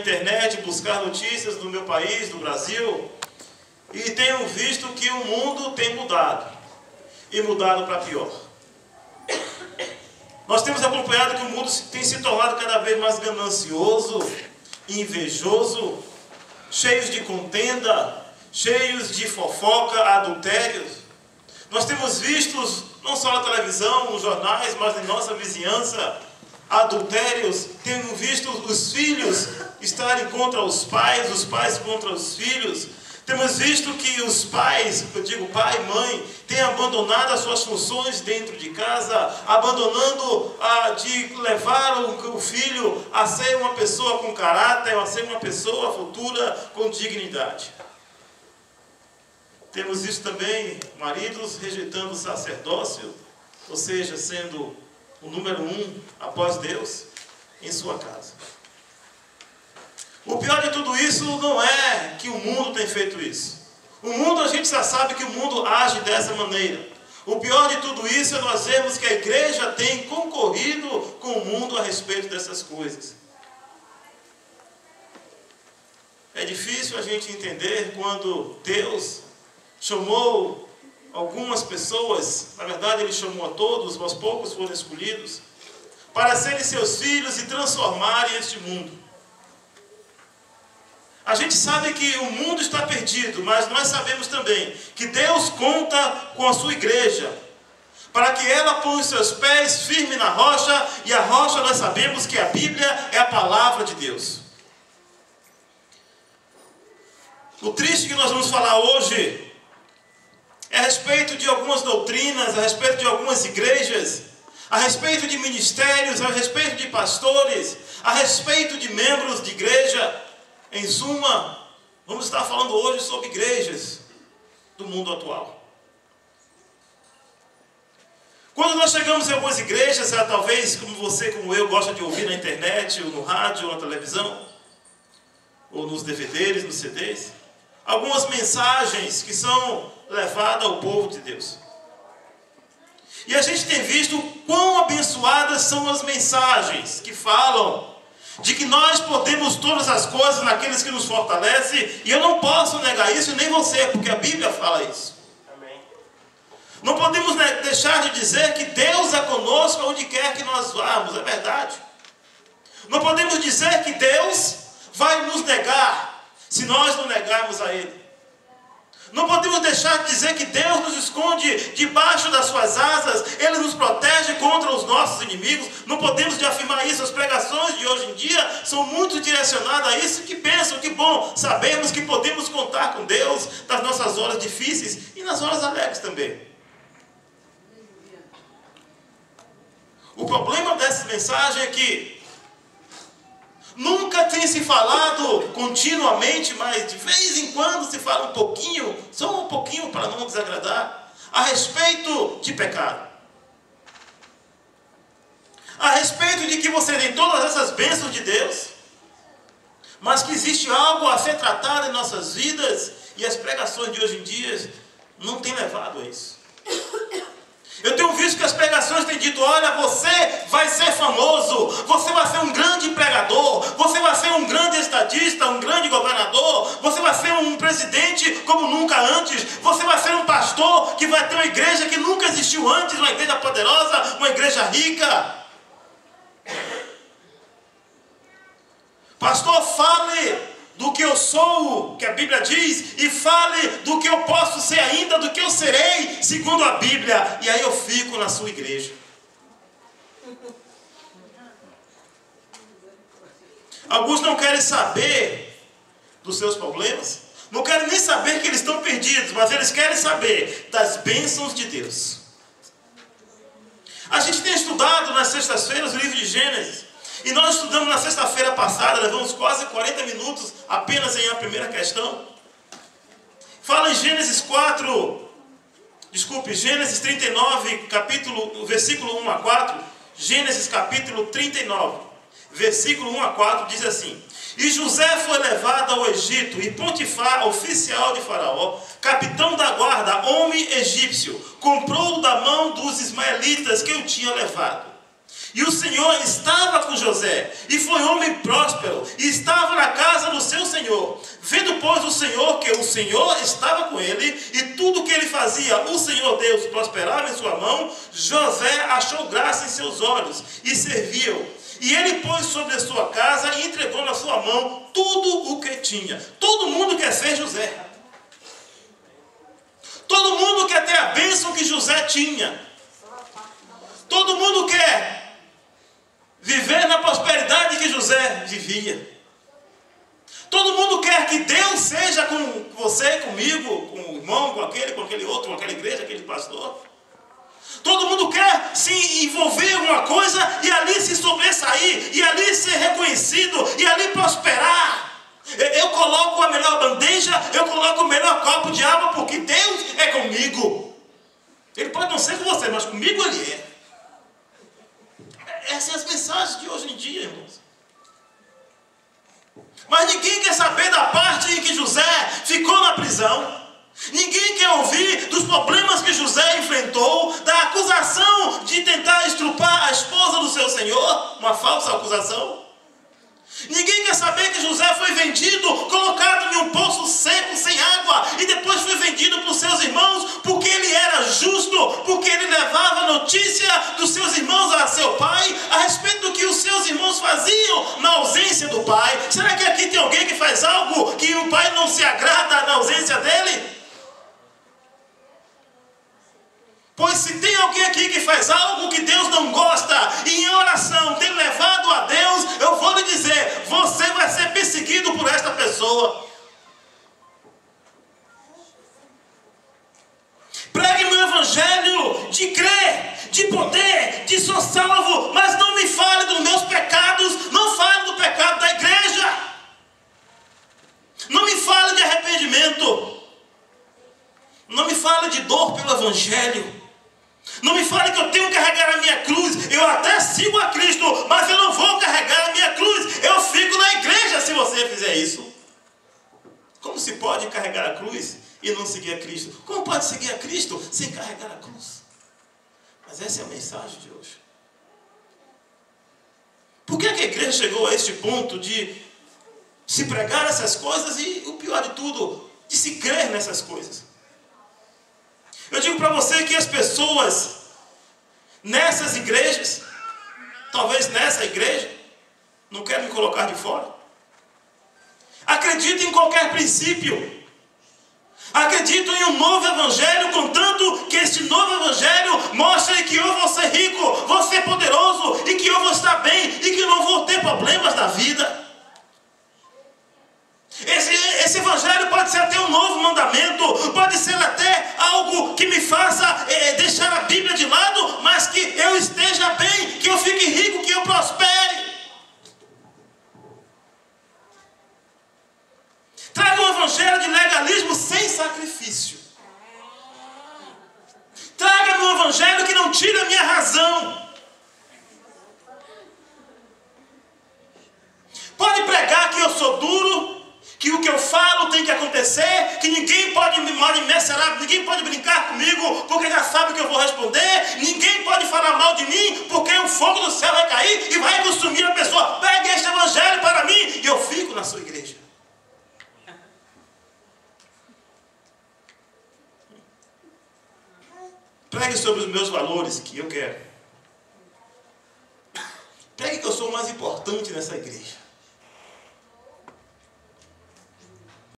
internet, buscar notícias do meu país, do Brasil, e tenho visto que o mundo tem mudado, e mudado para pior. Nós temos acompanhado que o mundo tem se tornado cada vez mais ganancioso, invejoso, cheios de contenda, cheios de fofoca, adultérios. Nós temos visto, não só na televisão, nos jornais, mas em nossa vizinhança, adultérios. Temos visto os filhos estarem contra os pais contra os filhos. Temos visto que os pais, eu digo pai e mãe, têm abandonado as suas funções dentro de casa, abandonando de levar o filho a ser uma pessoa com caráter, a ser uma pessoa futura com dignidade. Temos visto também maridos rejeitando o sacerdócio, ou seja, sendo o número 1 após Deus em sua casa. O pior de tudo isso não é que o mundo tem feito isso. O mundo, a gente já sabe que o mundo age dessa maneira. O pior de tudo isso é nós vermos que a igreja tem concorrido com o mundo a respeito dessas coisas. É difícil a gente entender quando Deus chamou algumas pessoas, na verdade Ele chamou a todos, mas poucos foram escolhidos, para serem seus filhos e transformarem este mundo. A gente sabe que o mundo está perdido, mas nós sabemos também que Deus conta com a sua igreja, para que ela põe os seus pés firmes na rocha, e a rocha nós sabemos que a Bíblia é a palavra de Deus. O triste que nós vamos falar hoje é a respeito de algumas doutrinas, a respeito de algumas igrejas, a respeito de ministérios, a respeito de pastores, a respeito de membros de igreja. Em suma, vamos estar falando hoje sobre igrejas do mundo atual. Quando nós chegamos em algumas igrejas, talvez como você, como eu, gosta de ouvir na internet, ou no rádio, ou na televisão, ou nos DVDs, nos CDs, algumas mensagens que são levadas ao povo de Deus. E a gente tem visto quão abençoadas são as mensagens que falam de que nós podemos todas as coisas naqueles que nos fortalecem, e eu não posso negar isso, nem você, porque a Bíblia fala isso. Amém. Não podemos deixar de dizer que Deus é conosco onde quer que nós vamos, é verdade. Não podemos dizer que Deus vai nos negar, se nós não negarmos a Ele. Não podemos deixar de dizer que Deus nos esconde debaixo das suas asas, Ele nos protege contra os nossos inimigos. Não podemos de afirmar isso. As pregações de hoje em dia são muito direcionadas a isso, que pensam que bom, sabemos que podemos contar com Deus nas nossas horas difíceis e nas horas alegres também. O problema dessa mensagem é que nunca tem se falado continuamente, mas de vez em quando se fala um pouquinho, só um pouquinho para não desagradar, a respeito de pecado. A respeito de que você tem todas essas bênçãos de Deus, mas que existe algo a ser tratado em nossas vidas, e as pregações de hoje em dia não têm levado a isso. Eu tenho visto que as pregações têm dito: olha, você vai ser famoso, você vai ser um grande pregador, você vai ser um grande estadista, um grande governador, você vai ser um presidente como nunca antes, você vai ser um pastor que vai ter uma igreja que nunca existiu antes, uma igreja poderosa, uma igreja rica. Pastor, fale do que eu sou, que a Bíblia diz, e fale do que eu posso ser ainda, do que eu serei, segundo a Bíblia. E aí eu fico na sua igreja. Alguns não querem saber dos seus problemas, não querem nem saber que eles estão perdidos, mas eles querem saber das bênçãos de Deus. A gente tem estudado nas sextas-feiras o livro de Gênesis. E nós estudamos na sexta-feira passada, levamos quase 40 minutos apenas em a primeira questão. Fala em Gênesis 39, versículo 1 a 4. Gênesis capítulo 39, versículo 1 a 4 diz assim: E José foi levado ao Egito, e Potifar, oficial de Faraó, capitão da guarda, homem egípcio, comprou-o da mão dos ismaelitas que o tinha levado. E o Senhor estava com José, e foi homem próspero, e estava na casa do seu Senhor. Vendo, pois, o Senhor que o Senhor estava com ele, e tudo que ele fazia, o Senhor Deus prosperava em sua mão, José achou graça em seus olhos, e serviu. E ele pôs sobre a sua casa, e entregou na sua mão tudo o que tinha. Todo mundo quer ser José. Todo mundo quer ter a bênção que José tinha. Todo mundo quer viver na prosperidade que José vivia. Todo mundo quer que Deus seja com você, comigo, com o irmão, com aquele outro, com aquela igreja, aquele pastor. Todo mundo quer se envolver em alguma coisa e ali se sobressair, e ali ser reconhecido, e ali prosperar. Eu coloco a melhor bandeja, eu coloco o melhor copo de água, porque Deus é comigo. Ele pode não ser com você, mas comigo Ele é. Essas são as mensagens de hoje em dia, irmãos. Mas ninguém quer saber da parte em que José ficou na prisão. Ninguém quer ouvir dos problemas que José enfrentou, da acusação de tentar estrupar a esposa do seu senhor, uma falsa acusação. Ninguém quer saber que José foi vendido, colocado em um poço seco, sem água, e depois foi vendido por seus irmãos, porque ele era justo, porque ele levava notícia dos seus irmãos a seu pai, a respeito do que os seus irmãos faziam na ausência do pai. Será que aqui tem alguém que faz algo que o pai não se agrada na ausência dele? Pois se tem alguém aqui que faz algo que Deus não gosta, e em oração tem levado a Deus, eu vou lhe dizer, você vai ser perseguido por esta pessoa. Pregue meu evangelho de crer, de poder, de sou salvo, mas não me fale dos meus pecados, não fale do pecado da igreja. Não me fale de arrependimento. Não me fale de dor pelo evangelho. Não me fale que eu tenho que carregar a minha cruz. Eu até sigo a Cristo, mas eu não vou carregar a minha cruz. Eu fico na igreja se você fizer isso. Como se pode carregar a cruz e não seguir a Cristo? Como pode seguir a Cristo sem carregar a cruz? Mas essa é a mensagem de hoje. Por que a igreja chegou a este ponto de se pregar essas coisas e, o pior de tudo, de se crer nessas coisas? Eu digo para você que as pessoas nessas igrejas, talvez nessa igreja, não quero me colocar de fora, acreditam em qualquer princípio, acreditam em um novo evangelho, contanto que este novo evangelho mostre que eu vou ser rico, vou ser poderoso, e que eu vou estar bem, e que eu não vou ter problemas na vida. Esse evangelho pode ser até um novo mandamento, pode ser até algo que me faça deixar a Bíblia de lado, mas que eu esteja bem, que eu fique rico, que eu prospere. Traga um evangelho de legalismo sem sacrifício. Traga-me um evangelho que não tire a minha razão. Pode pregar que eu sou duro, que o que eu falo tem que acontecer, que ninguém pode me mercear, ninguém pode brincar comigo, porque já sabe que eu vou responder, ninguém pode falar mal de mim, porque o fogo do céu vai cair e vai consumir a pessoa. Pegue este evangelho para mim e eu fico na sua igreja. Pregue sobre os meus valores que eu quero. Pregue que eu sou o mais importante nessa igreja.